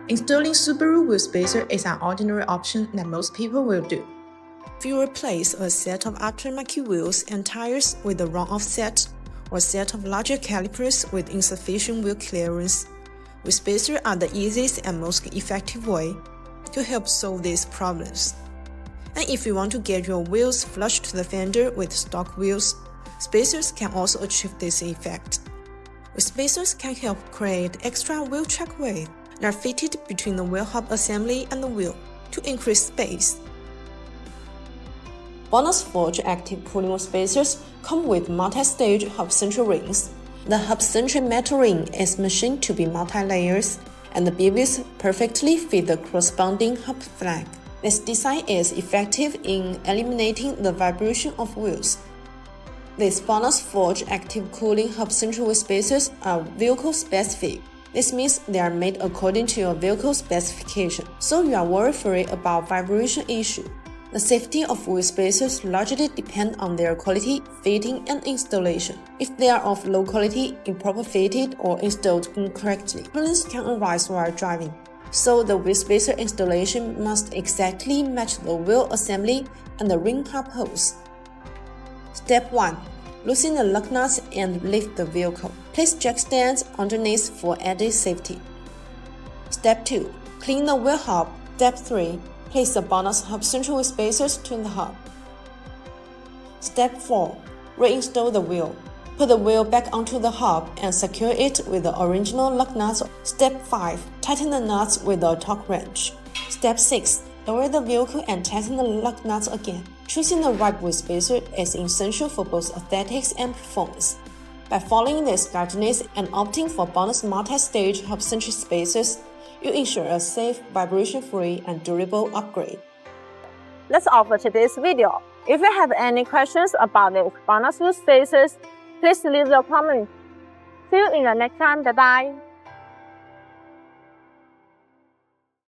Installing Subaru wheel spacer is an ordinary option that most people will do. If you replace a set of aftermarket wheels and tires with the wrong offset, or a set of larger calipers with insufficient wheel clearance, wheel spacers are the easiest and most effective way to help solve these problems. And if you want to get your wheels flush to the fender with stock wheels, spacers can also achieve this effect. Wheel spacers can help create extra wheel trackway that are fitted between the wheel hub assembly and the wheel to increase space. Bonus Forge active cooling wheel spacers come with multi-stage hub central rings. The hub central metal ring is machined to be multi-layers, and the beavers perfectly fit the corresponding hub flank. This design is effective in eliminating the vibration of wheels. These Bonus Forge active cooling hub central wheel spacers are vehicle specific. This means they are made according to your vehicle specification, so you are worry-free about vibration issue. The safety of wheel spacers largely depend on their quality, fitting, and installation. If they are of low quality, improper fitted, or installed incorrectly, problems can arise while driving. So the wheel spacer installation must exactly match the wheel assembly and the ring hub holes. Step 1. Loosen the lug nuts and lift the vehicle. Place jack stands underneath for added safety. Step 2. Clean the wheel hub. Step 3. Place the bonus hub central wheel spacers to the hub. Step 4. Reinstall the wheel. Put the wheel back onto the hub and secure it with the original lug nuts. Step 5. Tighten the nuts with a torque wrench. Step 6. Lower the vehicle and tighten the lug nuts again. Choosing the right wheel spacer is essential for both aesthetics and performance. By following these guidelines and opting for bonus multi-stage hub-centric spacers, you ensure a safe, vibration-free, and durable upgrade. That's all for today's video. If you have any questions about the bonus wheel spacers, please leave your comment. See you in the next time. Bye-bye.